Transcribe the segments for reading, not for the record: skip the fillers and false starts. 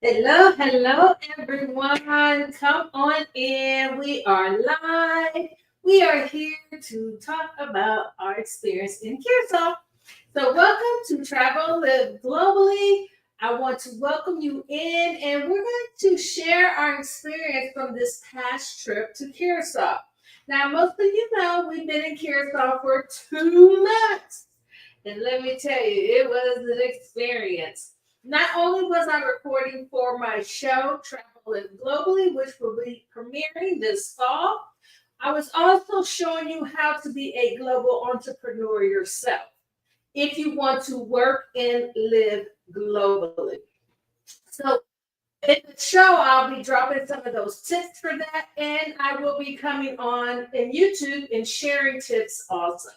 Hello, everyone. Come on in. We are live. We are here to talk about our experience in Curacao. So, welcome to Travel Live Globally. I want to welcome you in, and we're going to share our experience from this past trip to Curacao. Now, most of you know we've been in Curacao for 2 months. And let me tell you, it was an experience. Not only was I recording for my show, Travel Live Globally, which will be premiering this fall, I was also showing you how to be a global entrepreneur yourself if you want to work and live globally. So, in the show, I'll be dropping some of those tips for that, and I will be coming on in YouTube and sharing tips also.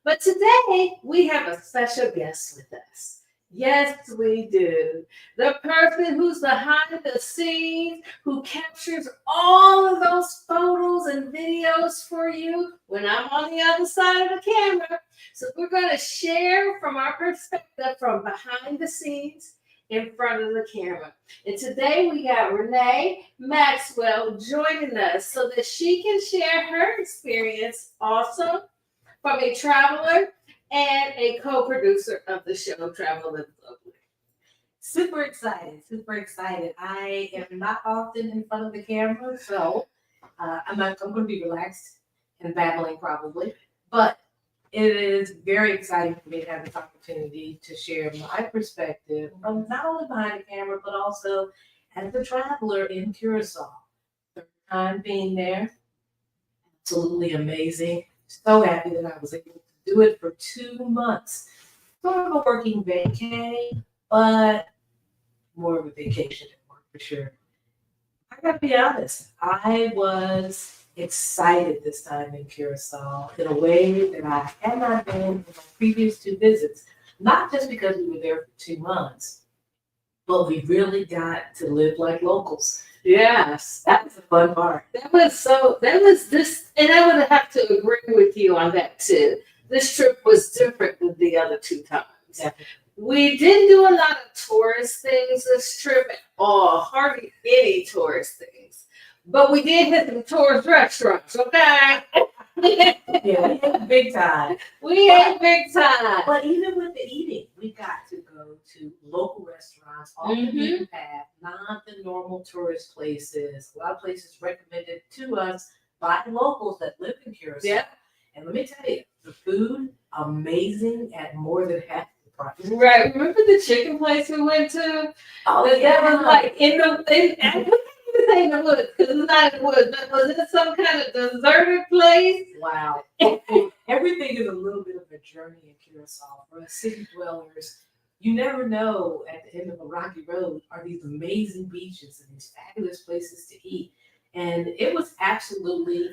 But today, we have a special guest with us. Yes, we do. The person who's behind the scenes, who captures all of those photos and videos for you when I'm on the other side of the camera. So, we're going to share from our perspective from behind the scenes in front of the camera. And today we got Renee Maxwell joining us so that she can share her experience also from a traveler and a co-producer of the show Travel Live Globally. Super excited, super excited. I am not often in front of the camera, so I'm going to be relaxed and babbling probably. But it is very exciting for me to have this opportunity to share my perspective from not only behind the camera, but also as a traveler in Curacao. Third time being there, absolutely amazing. So happy that I was able to do it for 2 months. Sort of a working vacay, but more of a vacation at work for sure. I gotta be honest, I was excited this time in Curacao in a way that I had not been in my previous two visits. Not just because we were there for 2 months, but we really got to live like locals. Yes, That was the fun part. that was this, and I would have to agree with you on that too. This trip was different than the other two times. Definitely. We didn't do a lot of tourist things this trip at all, hardly any tourist things. But we did hit some tourist restaurants, okay? Yeah, we had big time. We ate big time. But even with the eating, we got to go to local restaurants, off the beaten path, not the normal tourist places. A lot of places recommended to us by locals that live in Curacao. Yeah. And let me tell you, the food amazing at more than half the price. Right. Remember the chicken place we went to? Oh, That was like I couldn't even say in the woods because it's not in the woods. But was it some kind of deserted place? Wow. Everything is a little bit of a journey in Curacao. For us city dwellers, you never know at the end of a rocky road are these amazing beaches and these fabulous places to eat. And it was absolutely,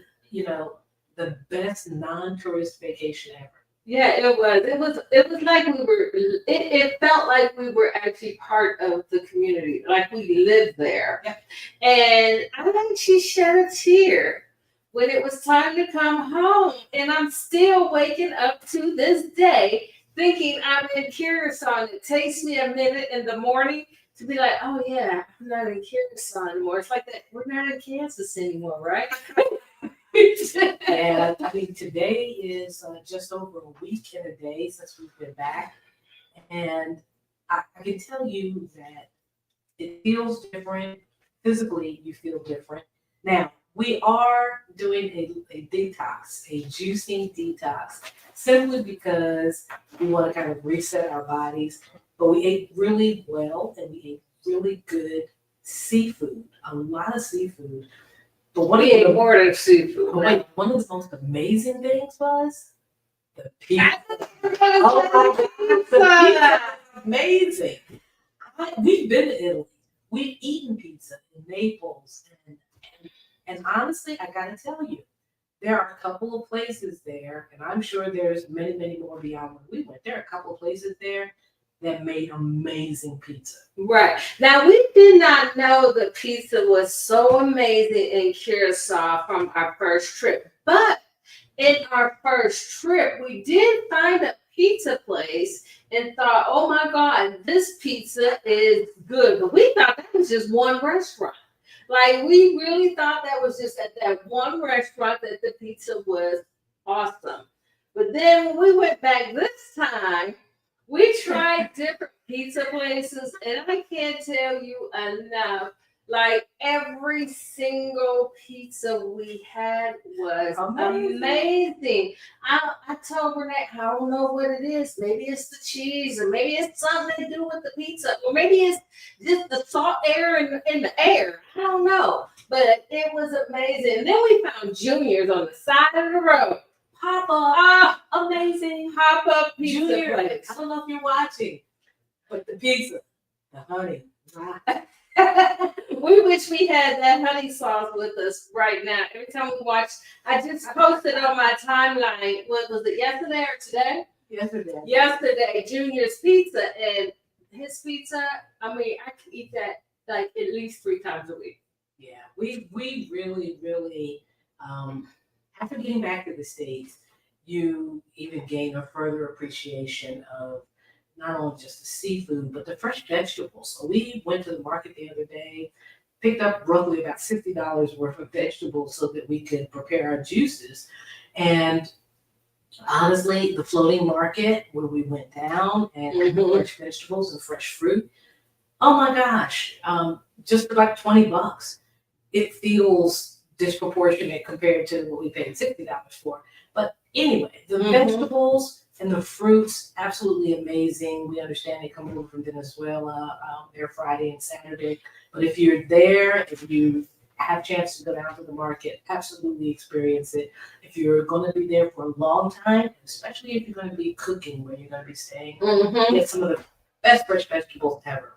the best non-tourist vacation ever. Yeah, it was. It was like we were. It felt like we were actually part of the community, like we lived there. Yep. And I actually shed a tear when it was time to come home, and I'm still waking up to this day thinking I'm in Curacao. And it takes me a minute in the morning to be like, oh yeah, I'm not in Curacao anymore. It's like that. We're not in Kansas anymore, right? And I mean, today is just over a week and a day since we've been back. And I can tell you that it feels different. Physically, you feel different. Now, we are doing a detox, a juicing detox, simply because we want to kind of reset our bodies. But we ate really well and we ate really good seafood, a lot of seafood. But We ate more than seafood. one of the most amazing things was the pizza. Oh my God, the pizza was amazing. We've been to Italy. We've eaten pizza in Naples. And honestly, I got to tell you, there are a couple of places there, and I'm sure there's many, many more beyond when we went. There are a couple of places there that made amazing pizza. Right. Now, we did not know the pizza was so amazing in Curacao from our first trip. But in our first trip, we did find a pizza place and thought, oh my God, this pizza is good. But we thought that was just one restaurant. Like we really thought that was just at that one restaurant that the pizza was awesome. But then when we went back this time, we tried different pizza places, and I can't tell you enough. Like every single pizza we had was amazing. I told Renee, I don't know what it is. Maybe it's the cheese, or maybe it's something to do with the pizza, or maybe it's just the salt air in the air. I don't know. But it was amazing. And then we found Junior's on the side of the road. Pop up. Ah, Amazing. pop up pizza Junior, place. I don't know if you're watching, but the pizza, the honey. We wish we had that honey sauce with us right now. Every time we watch, I just posted on my timeline. What was it, yesterday or today? Yesterday. Yesterday, Junior's Pizza, and his pizza. I mean, I can eat that like at least 3 times a week. Yeah, we really after getting back to the States, you even gain a further appreciation of not only just the seafood, but the fresh vegetables. So we went to the market the other day, picked up roughly about $60 worth of vegetables so that we could prepare our juices. And honestly, the floating market where we went down and had the fresh vegetables and fresh fruit, oh my gosh, just for like $20. It feels disproportionate compared to what we paid $60 for. But anyway, the vegetables and the fruits, absolutely amazing. We understand they come over from Venezuela. They're Friday and Saturday. But if you're there, if you have a chance to go down to the market, absolutely experience it. If you're going to be there for a long time, especially if you're going to be cooking where you're going to be staying, get some of the best fresh vegetables ever.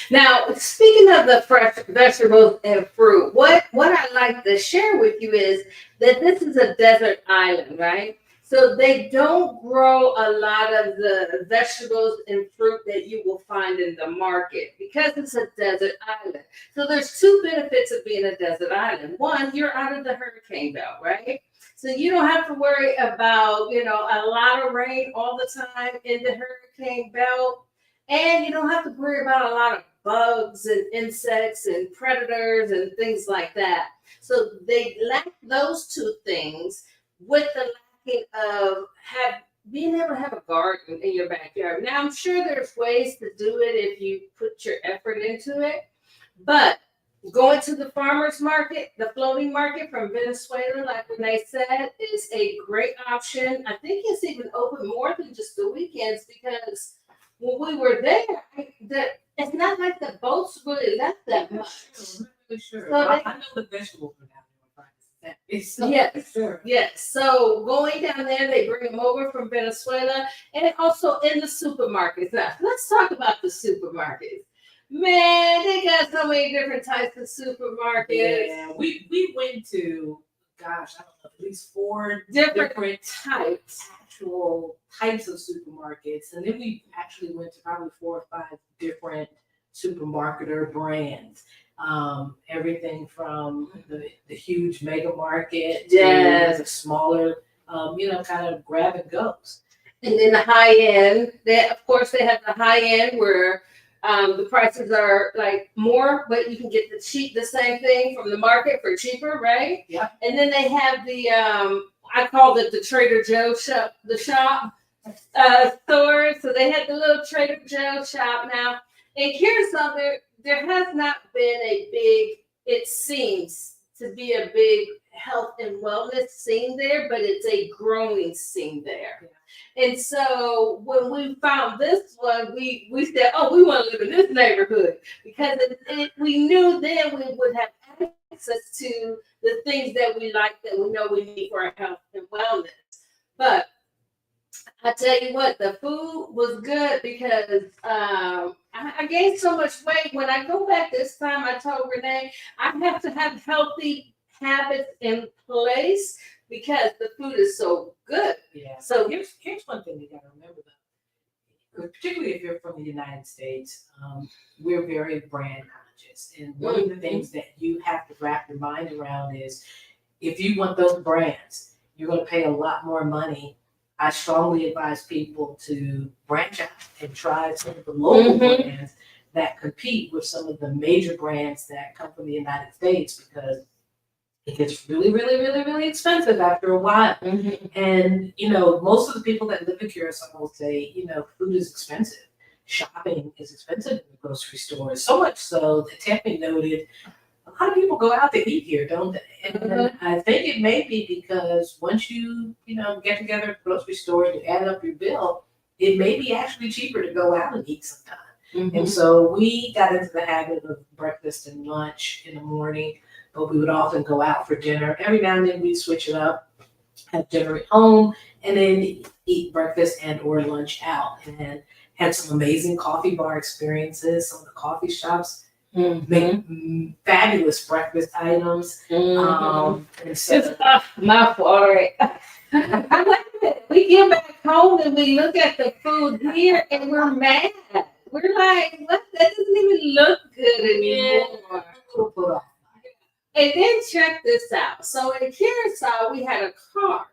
Now, speaking of the fresh vegetables and fruit, what I'd like to share with you is that this is a desert island, right? So they don't grow a lot of the vegetables and fruit that you will find in the market because it's a desert island. So there's 2 benefits of being a desert island. One, you're out of the hurricane belt, right? So you don't have to worry about, a lot of rain all the time in the hurricane belt. And you don't have to worry about a lot of bugs and insects and predators and things like that. So they lack those 2 things with the lacking of being able to have a garden in your backyard. Now, I'm sure there's ways to do it if you put your effort into it. But going to the farmer's market, the floating market from Venezuela, like Renee said, is a great option. I think it's even open more than just the weekends because when we were there, it's not like the boats really left that much. I'm not really sure. So I know the vegetables are down there. It's so yes, sure. yes. So going down there, they bring them over from Venezuela, and also in the supermarkets. Now, let's talk about the supermarkets. Man, they got so many different types of supermarkets. Yeah, we went to, gosh, I don't know, at least 4 different types. Actual types of supermarkets, and then we actually went to probably 4 or 5 different supermarketer brands. Everything from the huge mega market to the smaller, kind of grab and goes. And then the high end, they have the high end where the prices are like more, but you can get the same thing from the market for cheaper, right? Yeah. And then they have the I called it the Trader Joe shop, store. So they had the little Trader Joe shop. Now in Curacao, there has not been it seems to be a big health and wellness scene there, but it's a growing scene there. Yeah. And so when we found this one, we said, oh, we want to live in this neighborhood because we knew then we would have access to the things that we like, that we know we need for our health and wellness. But I tell you what, the food was good because I gained so much weight. When I go back this time, I told Renee I have to have healthy habits in place because the food is so good. Yeah. So here's one thing you got to remember though, particularly if you're from the United States, we're very brand conscious, and one of the things that you have to wrap your mind around is if you want those brands, you're going to pay a lot more money I strongly advise people to branch out and try some of the local Mhm. brands that compete with some of the major brands that come from the United States because it gets really, really, really, really expensive after a while. Mhm. And, most of the people that live in Curacao will say, food is expensive. Shopping is expensive in the grocery stores. So much so that Tammy noted a lot of people go out to eat here, don't they? And I think it may be because once get together at the grocery store and you add up your bill, it may be actually cheaper to go out and eat sometime. Mhm. And so we got into the habit of breakfast and lunch in the morning, but we would often go out for dinner. Every now and then we'd switch it up, have dinner at home, and then eat breakfast and or lunch out. And had some amazing coffee bar experiences. Some of the coffee shops make fabulous breakfast items. And so It's my fault. Right? I like it. We get back home and we look at the food here and we're mad. We're like, what? That doesn't even look good anymore. little put off. And then check this out. So in Curacao, we had a car.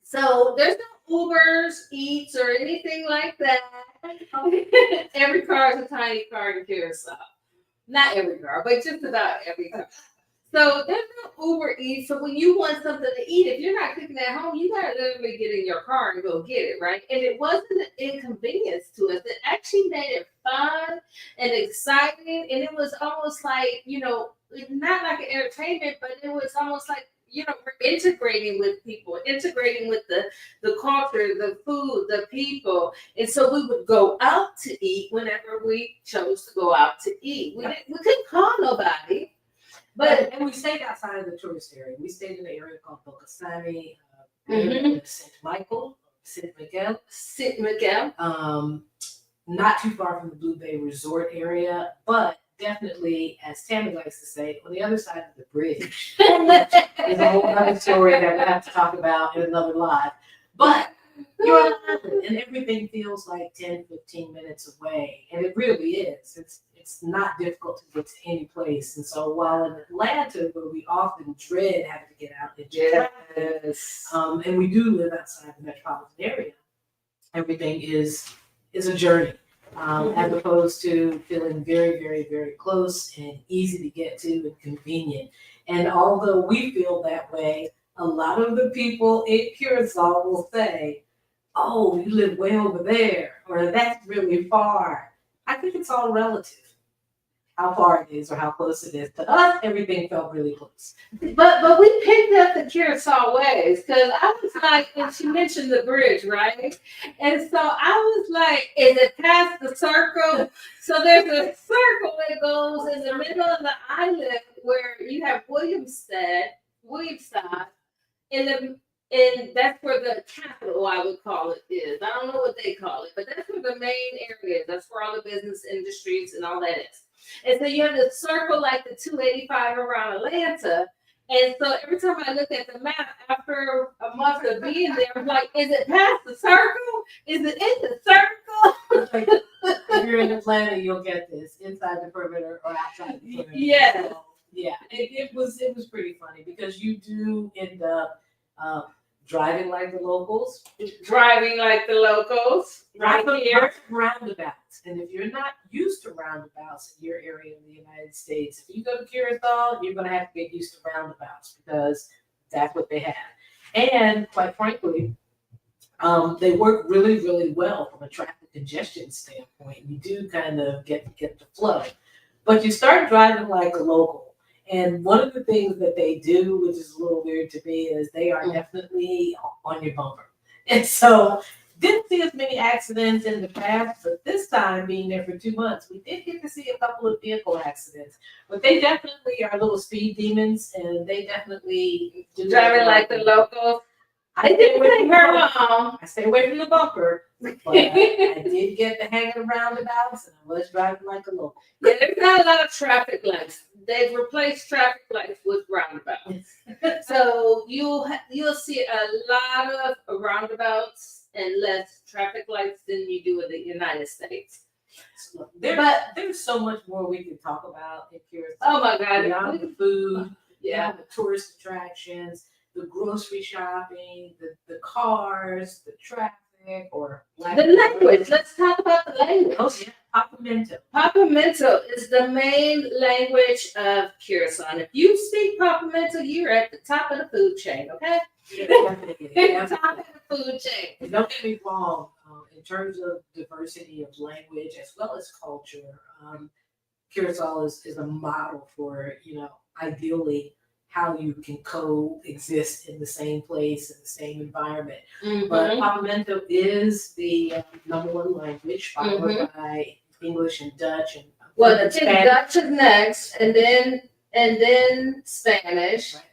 So there's no Ubers, Eats, or anything like that. Every car is a tiny car in Curacao. Not every car, but just about every car. So there's no Uber Eats. So when you want something to eat, if you're not cooking at home, you gotta literally get in your car and go get it, right? And it wasn't an inconvenience to us. It actually made it fun and exciting. And it was almost like, not like an entertainment, but it was almost like, we're integrating with people, integrating with the culture, the food, the people. And so we would go out to eat whenever we chose to go out to eat. We couldn't call nobody. But And we stayed outside of the tourist area. We stayed in an area called Bocasani, St. Michael, St. Miguel. Not too far from the Blue Bay Resort area, but definitely, as Tammy likes to say, on the other side of the bridge. Is a whole other story that we'll have to talk about in another live. But you're on an island and everything feels like 10, 15 minutes away. And it really is. It's not difficult to get to any place. And so while in Atlanta, where we often dread having to get out and and we do live outside the metropolitan area, everything is a journey. As opposed to feeling very, very, very close and easy to get to and convenient. And although we feel that way, a lot of the people in Curacao will say, oh, you live way over there, or that's really far. I think it's all relative, how far it is or how close it is. To us, everything felt really close. But we picked up the Curacao ways because I was like, and she mentioned the bridge, right? And so I was like, is it past the circle? So there's a circle that goes in the middle of the island where you have Williamstown, and that's where the capital, I would call it, is. I don't know what they call it, but that's where the main area is. That's where all the business industries and all that is. And so you have the circle like the 285 around Atlanta. And so every time I look at the map after a month of being there, I'm like, is it past the circle? Is it in the circle? If you're in Atlanta, you'll get this inside the perimeter or outside the perimeter. Yeah. So, yeah, it was pretty funny because you do end up driving like the locals. Driving like the locals, right here. Roundabouts. And if you're not used to roundabouts in your area in the United States, if you go to Curacao, you're going to have to get used to roundabouts because that's what they have. And quite frankly, they work really, really well from a traffic congestion standpoint. You do kind of get the flow. But you start driving like a local. And one of the things that they do, which is a little weird to me, is they are definitely on your bumper. And so didn't see as many accidents in the past, but this time being there for 2 months, we did get to see a couple of vehicle accidents. But they definitely are little speed demons, and they definitely do Driving like the locals. I didn't take her long. I stay away from the bumper, but I did get the hang of the roundabouts, and I was driving like a local. Yeah, there's not a lot of traffic lights. They've replaced traffic lights with roundabouts. So you'll see a lot of roundabouts and less traffic lights than you do in the United States. There's so much more we can talk about in Curacao. Oh my God! Beyond the food, yeah, the tourist attractions, the grocery shopping, the cars, the traffic, or The language. Let's talk about the language. Oh, yeah, Papamento. Papamento is the main language of Curacao. And if you speak Papamento, you're at the top of the food chain, okay? Top of the food chain. And don't get me wrong, in terms of diversity of language as well as culture, Curacao is a model for, ideally how you can coexist in the same place, in the same environment. But Papamento is the number one language, followed by English and Dutch. And well, I think Dutch is next, and then Spanish. Right.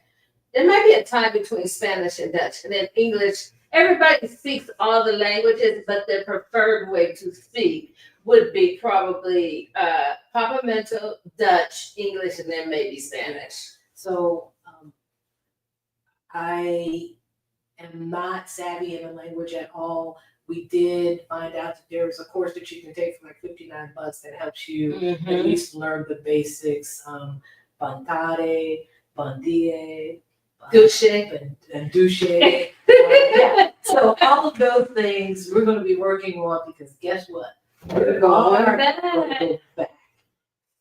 There might be a tie between Spanish and Dutch, and then English. Everybody speaks all the languages, but their preferred way to speak would be probably Papamento, Dutch, English, and then maybe Spanish. So I am not savvy in the language at all. We did find out that there's a course that you can take for like $59 that helps you at least learn the basics. Pantare, pandie, Douche. and douche. Yeah. So all of those things we're going to be working on because guess what? We're going back. Go back.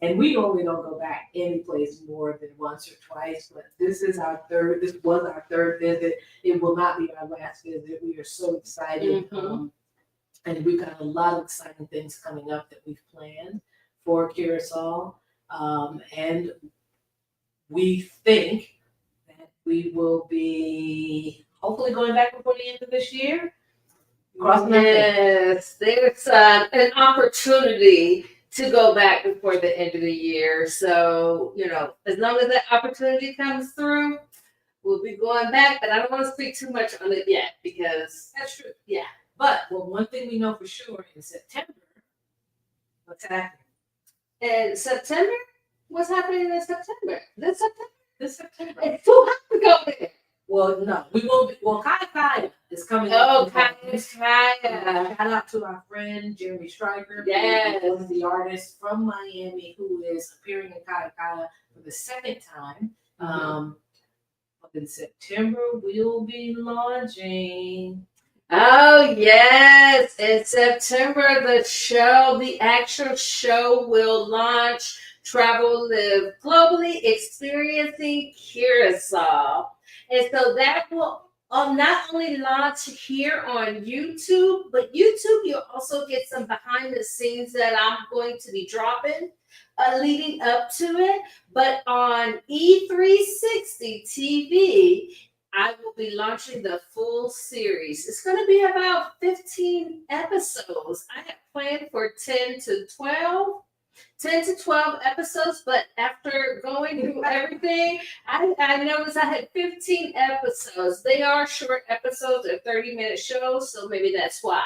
And we normally don't go back any place more than once or twice, but this was our third visit. It will not be our last visit. We are so excited. And we've got a lot of exciting things coming up that we've planned for Curacao. And we think that we will be hopefully going back before the end of this year. Yes, there's an opportunity to go back before the end of the year. So, as long as that opportunity comes through, we'll be going back. But I don't want to speak too much on it yet because That's true. Yeah. But one thing we know for sure in September, what's happening? In September? What's happening in September? This September? This September. It's too hot to go there. Well, no, we won't be. Well, Kaya is coming Oh, up. Kaya. Shout out to our friend Jeremy Stryker, Yes. who is the artist from Miami who is appearing in Kaya for the second time. In September, we'll be launching. Oh, yes. In September, the actual show will launch. Travel, Live Globally, Experiencing Curacao. And so that will not only launch here on YouTube, but YouTube, you'll also get some behind the scenes that I'm going to be dropping leading up to it. But on E360 TV, I will be launching the full series. It's going to be about 15 episodes. I have planned for 10 to 12 episodes, but after going through everything, I noticed I had 15 episodes. They are short episodes, they're 30-minute shows, so maybe that's why.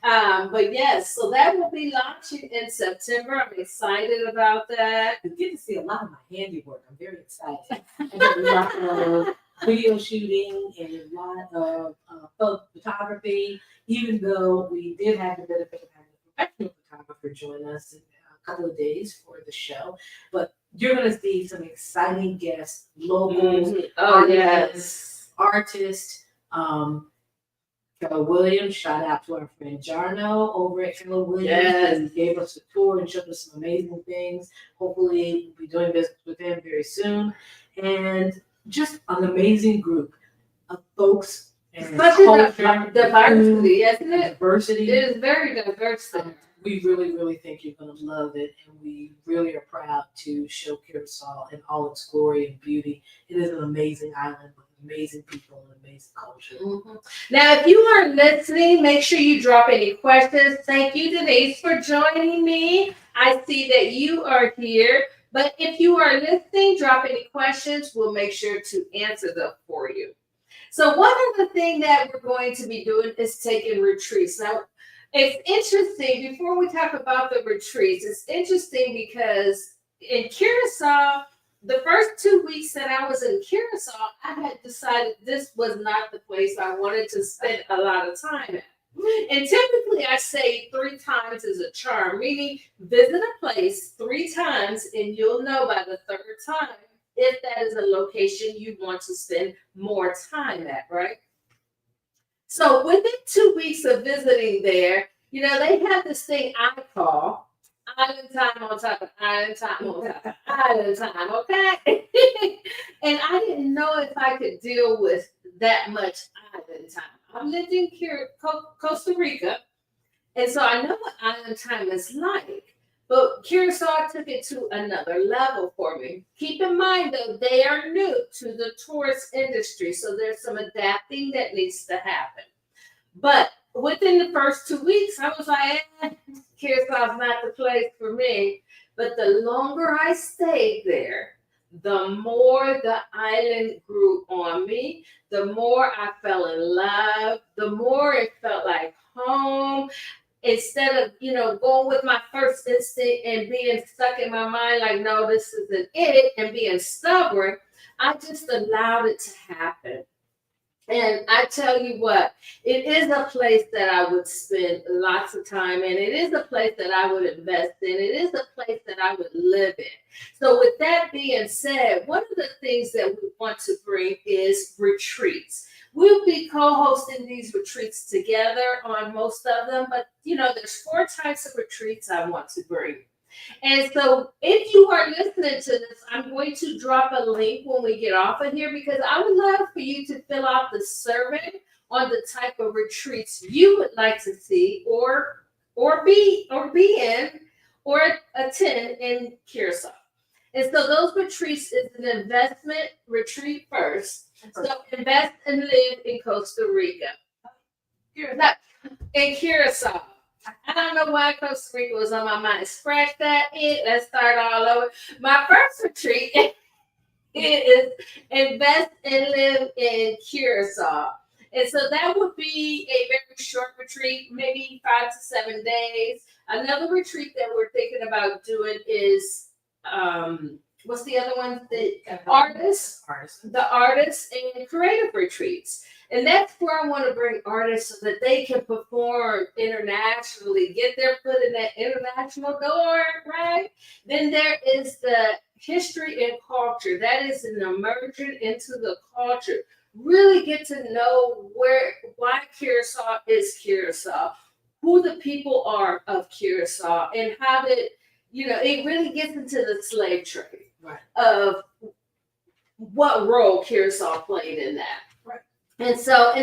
But yes, so that will be launching in September. I'm excited about that. You get to see a lot of my handiwork. I'm very excited. I did a lot of video shooting and a lot of photography, even though we did have the benefit of having a professional photographer join us couple of days for the show, but you're going to see some exciting guests, locals, artists. Keller Williams, shout out to our friend Jarno over at Keller Williams. Yes. He gave us a tour and showed us some amazing things. Hopefully, we'll be doing business with him very soon. And just an amazing group of folks and culture, diversity, isn't it? Diversity. It is very diverse. We really, really think you're going to love it, and we really are proud to show Curacao in all its glory and beauty. It is an amazing island with amazing people and amazing culture. Now, if you are listening, make sure you drop any questions. Thank you, Denise, for joining me. I see that you are here, but if you are listening, drop any questions. We'll make sure to answer them for you. So one of the things that we're going to be doing is taking retreats. Now, it's interesting, before we talk about the retreats, it's interesting because in Curacao, the first 2 weeks that I was in Curacao, I had decided this was not the place I wanted to spend a lot of time at. And typically I say 3 times is a charm, meaning visit a place 3 times and you'll know by the 3rd time if that is a location you want to spend more time at, right? So within 2 weeks of visiting there, they have this thing I call island time on top of island time on top of island time, okay? And I didn't know if I could deal with that much island time. I've lived in Costa Rica, and so I know what island time is like. But Curacao took it to another level for me. Keep in mind, though, they are new to the tourist industry, so there's some adapting that needs to happen. But within the first 2 weeks, I was like, Curaçao's not the place for me. But the longer I stayed there, the more the island grew on me, the more I fell in love, the more it felt like home. Instead of, going with my first instinct and being stuck in my mind, like, no, this isn't it, and being stubborn, I just allowed it to happen. And I tell you what, it is a place that I would spend lots of time in. It is a place that I would invest in. It is a place that I would live in. So, with that being said, one of the things that we want to bring is retreats. We'll be co-hosting these retreats together on most of them, but there's 4 types of retreats I want to bring. And so, if you are listening to this, I'm going to drop a link when we get off of here because I would love for you to fill out the survey on the type of retreats you would like to see or be in or attend in Curacao. And so those retreats is an investment retreat first. So invest and live in Costa Rica. In Curacao. I don't know why Costa Rica was on my mind. Scratch that. Let's start all over. My first retreat is invest and live in Curacao. And so that would be a very short retreat, maybe 5 to 7 days. Another retreat that we're thinking about doing is what's the other one? The artists and creative retreats. And that's where I want to bring artists so that they can perform internationally, get their foot in that international door, right? Then there is the history and culture. That is an immersion into the culture. Really get to know why Curacao is Curacao, who the people are of Curacao, and how it really gets into the slave trade of what role Curacao played in that. And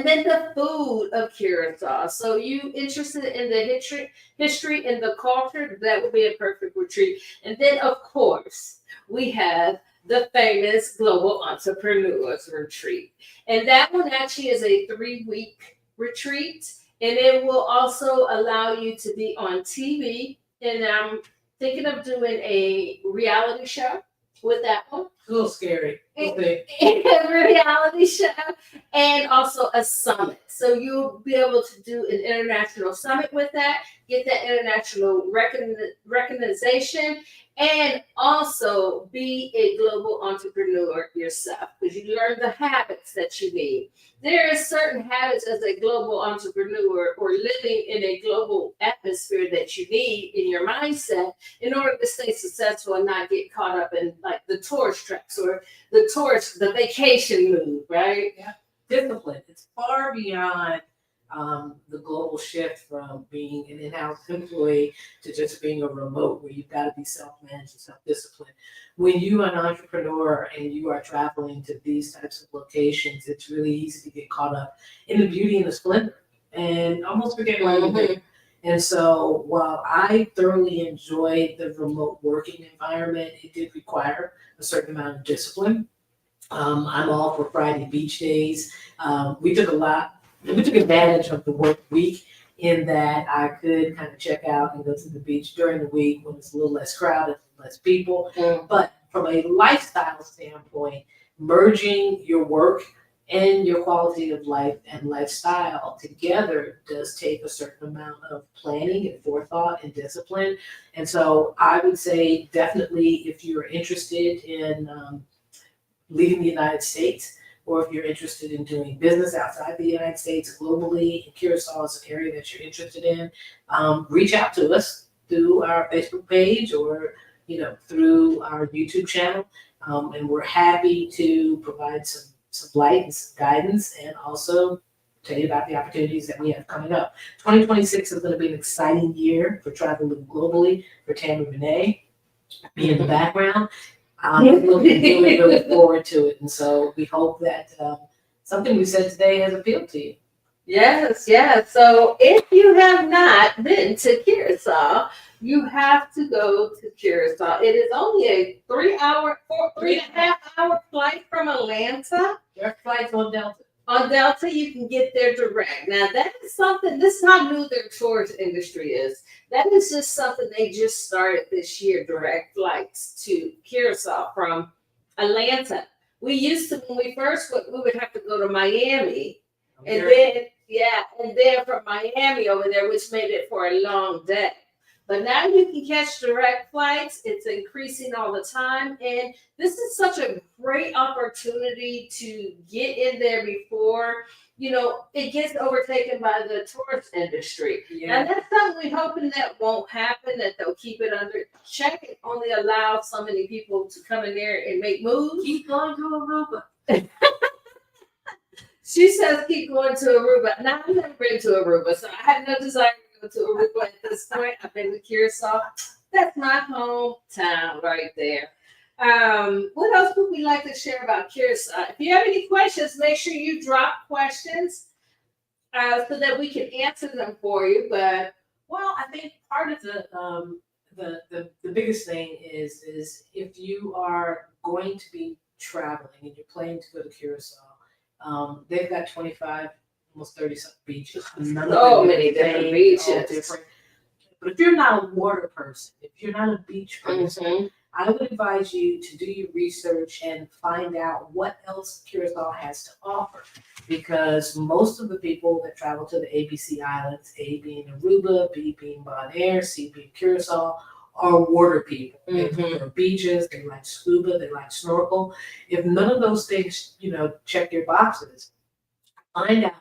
then the food of Curacao. So you interested in the history and the culture, that would be a perfect retreat. And then of course, we have the famous Global Entrepreneurs Retreat. And that one actually is a 3-week retreat. And it will also allow you to be on TV. And I'm thinking of doing a reality show with that one. A little scary. A reality show and also a summit. So you'll be able to do an international summit with that, get that international recognition, and also be a global entrepreneur yourself because you learn the habits that you need. There are certain habits as a global entrepreneur or living in a global atmosphere that you need in your mindset in order to stay successful and not get caught up in like the tourist traps or the vacation mood, right? Yeah. Discipline. It's far beyond the global shift from being an in-house employee to just being a remote where you've got to be self-managed and self-disciplined. When you are an entrepreneur and you are traveling to these types of locations, it's really easy to get caught up in the beauty and the splendor and almost forget why you're there. And so while I thoroughly enjoyed the remote working environment, it did require a certain amount of discipline. I'm all for Friday beach days. We took advantage of the work week in that I could kind of check out and go to the beach during the week when it's a little less crowded, less people. But from a lifestyle standpoint, merging your work and your quality of life and lifestyle together does take a certain amount of planning and forethought and discipline. And so I would say definitely if you're interested in leaving the United States, or if you're interested in doing business outside the United States, globally, and Curacao is an area that you're interested in, reach out to us through our Facebook page or through our YouTube channel. And we're happy to provide some light and some guidance, and also tell you about the opportunities that we have coming up. 2026 is going to be an exciting year for traveling globally for Tammy Renee. Me in the background. I'm looking really forward to it. And so we hope that something we said today has appealed to you. Yes, yes. So if you have not been to Curacao, you have to go to Curacao. It is only a 3.5 hour flight from Atlanta. Direct flights on Delta. On Delta, you can get there direct. Now, that is something, this is how new their tourist industry is. That is just something they just started this year, direct flights to Curacao from Atlanta. We used to, when we first went, we would have to go to Miami. And then from Miami over there, which made it for a long day. But now you can catch direct flights. It's increasing all the time. And this is such a great opportunity to get in there before, it gets overtaken by the tourist industry. Yeah. And that's something we're hoping that won't happen, that they'll keep it under check. It only allows so many people to come in there and make moves. Keep going to Aruba. She says keep going to Aruba. Now, I've never been to Aruba, so I have no desire to go to Aruba at this point. I've been to Curacao. That's my hometown right there. What else would we like to share about Curacao? If you have any questions, make sure you drop questions so that we can answer them for you. But I think part of the biggest thing is if you are going to be traveling and you're planning to go to Curacao. They've got 25, almost 30 something beaches. So many different beaches. But if you're not a water person, if you're not a beach person, I would advise you to do your research and find out what else Curacao has to offer. Because most of the people that travel to the ABC Islands, A being Aruba, B being Bonaire, C being Curacao, are water people. They prefer beaches, they like scuba, they like snorkel. If none of those things, check your boxes, find out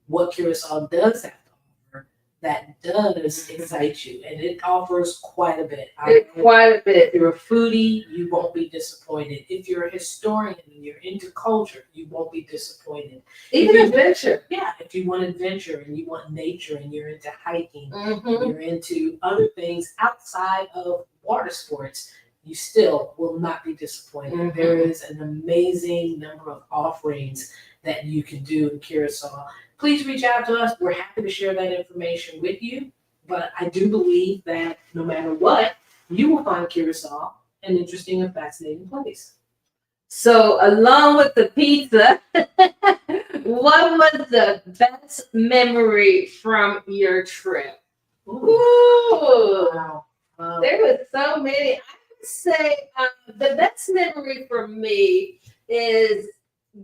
what Curacao does have to offer that does excite you. And it offers quite a bit. If you're a foodie, you won't be disappointed. If you're a historian and you're into culture, you won't be disappointed. Even adventure. Yeah, if you want adventure and you want nature and you're into hiking, and you're into other things outside of water sports, you still will not be disappointed. There is an amazing number of offerings that you can do in Curacao. Please reach out to us. We're happy to share that information with you. But I do believe that no matter what, you will find Curacao an interesting and fascinating place. So, along with the pizza, what was the best memory from your trip? Ooh. Wow. There was so many. I would say the best memory for me is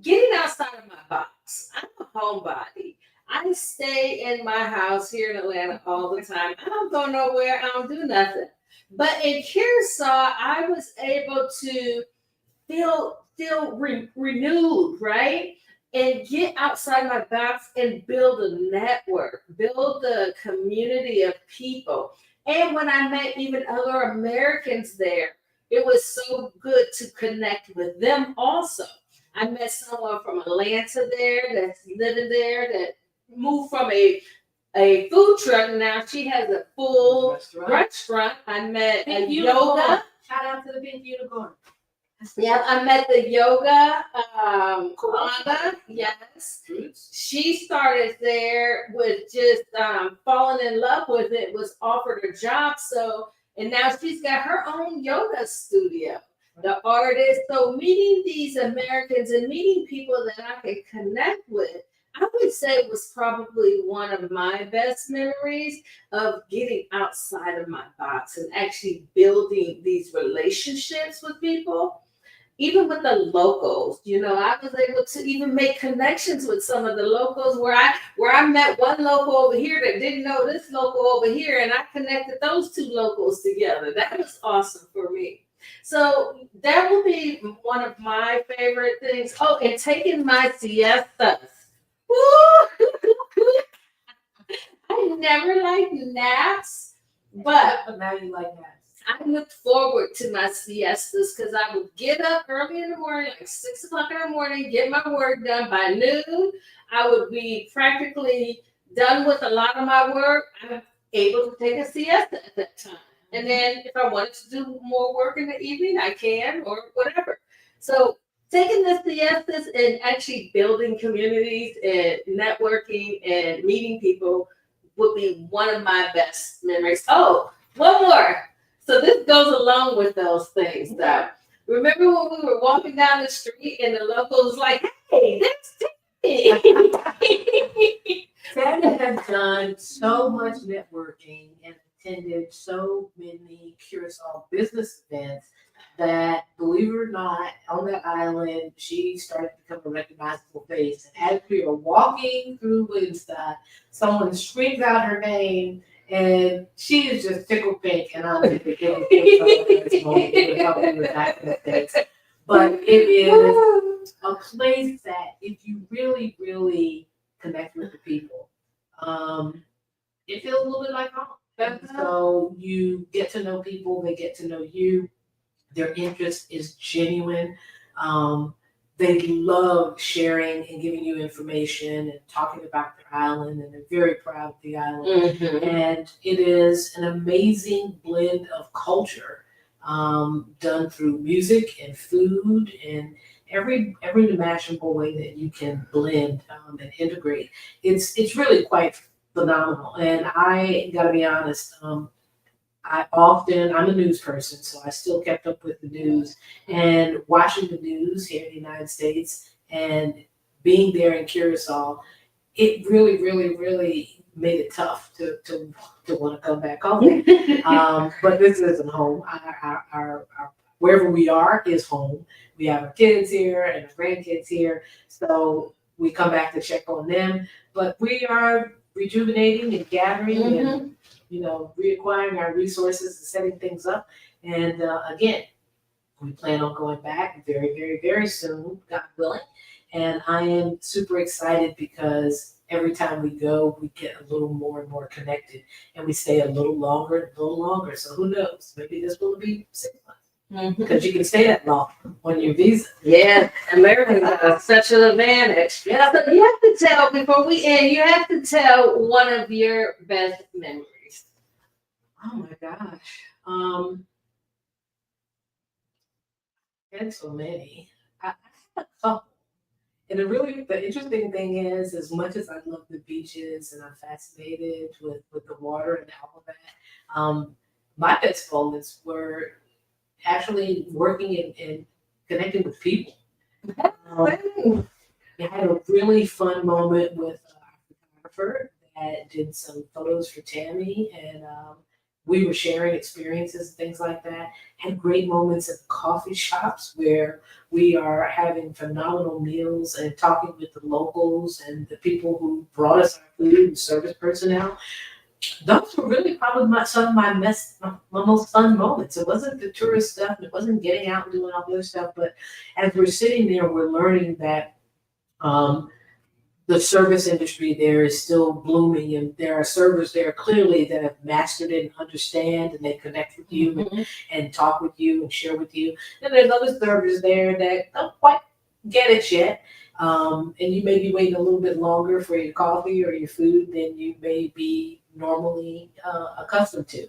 getting outside of my box. I'm a homebody. I stay in my house here in Atlanta all the time. I don't go nowhere. I don't do nothing. But in Curacao, I was able to feel renewed, right? And get outside my box and build a network, build a community of people. And when I met even other Americans there, it was so good to connect with them also. I met someone from Atlanta there that's living there that moved from a food truck. Now she has a full restaurant. I met a yoga. Shout out to the Pink Unicorn. Yeah, I met the yoga Kwanda. Yes. She started there with just falling in love with it, was offered a job. And now she's got her own yoga studio. The artist. So meeting these Americans and meeting people that I could connect with, I would say was probably one of my best memories of getting outside of my box and actually building these relationships with people. Even with the locals, I was able to even make connections with some of the locals where I met one local over here that didn't know this local over here, and I connected those two locals together. That was awesome for me. So that will be one of my favorite things. Oh, and taking my siestas. Woo! I never liked naps, But But now you like that. I looked forward to my siestas because I would get up early in the morning, like 6 o'clock in the morning, get my work done by noon. I would be practically done with a lot of my work. I'm able to take a siesta at that time. And then if I wanted to do more work in the evening, I can or whatever. So taking the siestas and actually building communities and networking and meeting people would be one of my best memories. Oh, one more. So this goes along with those things though. Remember when we were walking down the street and the locals like, hey, that's Tammy. Tammy has done so much networking and attended so many Curacao business events that, believe it or not, on that island, she started to become a recognizable face. And as we were walking through Williamstown, someone screams out her name, and she is just tickled pink. And I'm just beginning to this moment with how we were back in the days. But it is a place that if you really, really connect with the people, it feels a little bit like home. And so you get to know people, they get to know you. Their interest is genuine. Um, they love sharing and giving you information and talking about their island, and they're very proud of the island. And it is an amazing blend of culture done through music and food and every imaginable way that you can blend and integrate. It's really quite phenomenal. And I got to be honest. I'm a news person, so I still kept up with the news and watching the news here in the United States and being there in Curacao, it really, really, really made it tough to want to come back home. But this isn't home. Wherever we are is home. We have our kids here and our grandkids here, so we come back to check on them. But we are rejuvenating and gathering and reacquiring our resources and setting things up. And again, we plan on going back very, very, very soon, God willing. And I am super excited because every time we go, we get a little more and more connected, and we stay a little longer and a little longer. So who knows? Maybe this will be 6 months because you can stay that long on your visa. Yeah, Americans have such an advantage. Yeah. So you have to tell, before we end, you have to tell one of your best memories. Oh my gosh. And so many. I had a couple. And the interesting thing is, as much as I love the beaches and I'm fascinated with the water and all of that, my best moments were actually working and connecting with people. I had a really fun moment with a photographer that did some photos for Tammy, and we were sharing experiences and things like that. Had great moments at coffee shops where we are having phenomenal meals and talking with the locals and the people who brought us our food and service personnel. Those were really probably some of my most fun moments. It wasn't the tourist stuff, and it wasn't getting out and doing all the other stuff, but as we're sitting there, we're learning that um, the service industry there is still blooming, and there are servers there clearly that have mastered it and understand, and they connect with you and talk with you and share with you. And there's other servers there that don't quite get it yet. And you may be waiting a little bit longer for your coffee or your food than you may be normally accustomed to.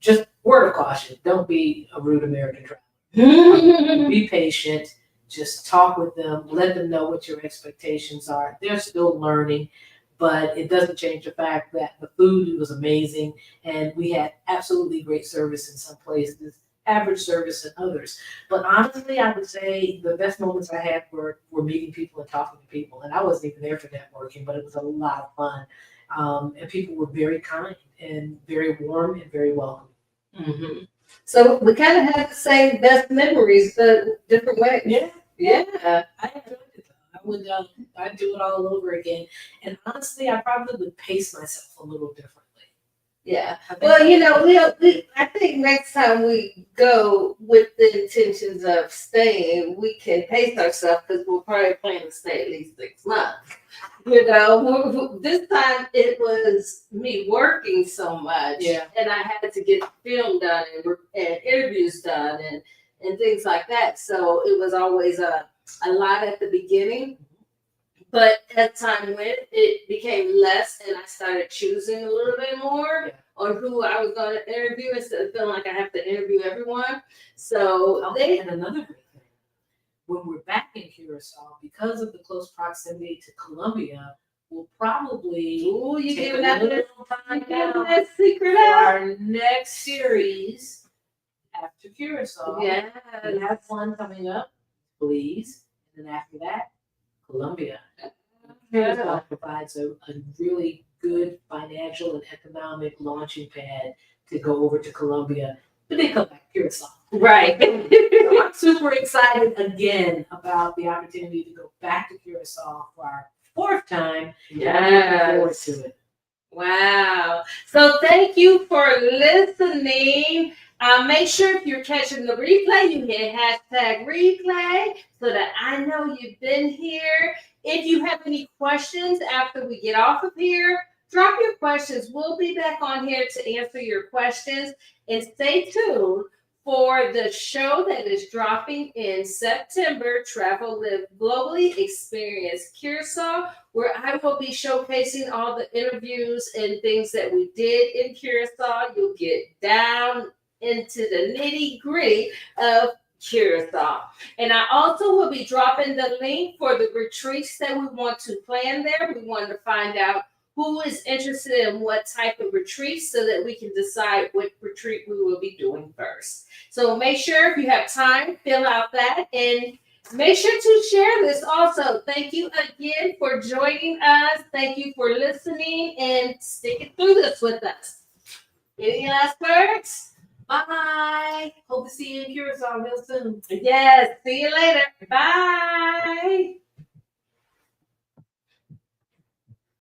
Just word of caution, don't be a rude American traveler. Be patient. Just talk with them, let them know what your expectations are. They're still learning, but it doesn't change the fact that the food was amazing and we had absolutely great service in some places, average service in others. But honestly, I would say the best moments I had were meeting people and talking to people. And I wasn't even there for networking, but it was a lot of fun. And people were very kind and very warm and very welcoming. Mm-hmm. So we kind of have the same best memories, but different ways. Yeah, I enjoyed it. I'd do it all over again. And honestly, I probably would pace myself a little differently. Yeah. Well, you know, we I think next time we go with the intentions of staying, we can pace ourselves because we'll probably plan to stay at least 6 months. You know, this time it was me working so much, Yeah. and I had to get film done and interviews done and things like that. So it was always a lot at the beginning. But as time went, it became less, and I started choosing a little bit more on who I was going to interview instead of feeling like I have to interview everyone. So And another great thing, when we're back in Curacao, because of the close proximity to Colombia, we'll probably ooh, you take giving a that little you time giving down that secret for out? our next series after Curacao. Yeah. We have one coming up, Belize, and then after that, Colombia. Curacao provides a really good financial and economic launching pad to go over to Colombia, but they come back to Curacao. Right. So I'm super excited again about the opportunity to go back to Curacao for our fourth time. I'm looking forward to it. Wow. So thank you for listening. Make sure if you're catching the replay, you hit hashtag replay so that I know you've been here. If you have any questions after we get off of here, drop your questions. We'll be back on here to answer your questions. And stay tuned for the show that is dropping in September, Travel Live Globally, Experience Curacao, where I will be showcasing all the interviews and things that we did in Curacao. You'll get down into the nitty gritty of Curacao. And I also will be dropping the link for the retreats that we want to plan there. We want to find out who is interested in what type of retreat so that we can decide what retreat we will be doing first. So make sure if you have time, fill out that and make sure to share this also. Thank you again for joining us. Thank you for listening and sticking through this with us. Any last words? Bye. Hope to see you in Curacao real soon. Yes. See you later. Bye.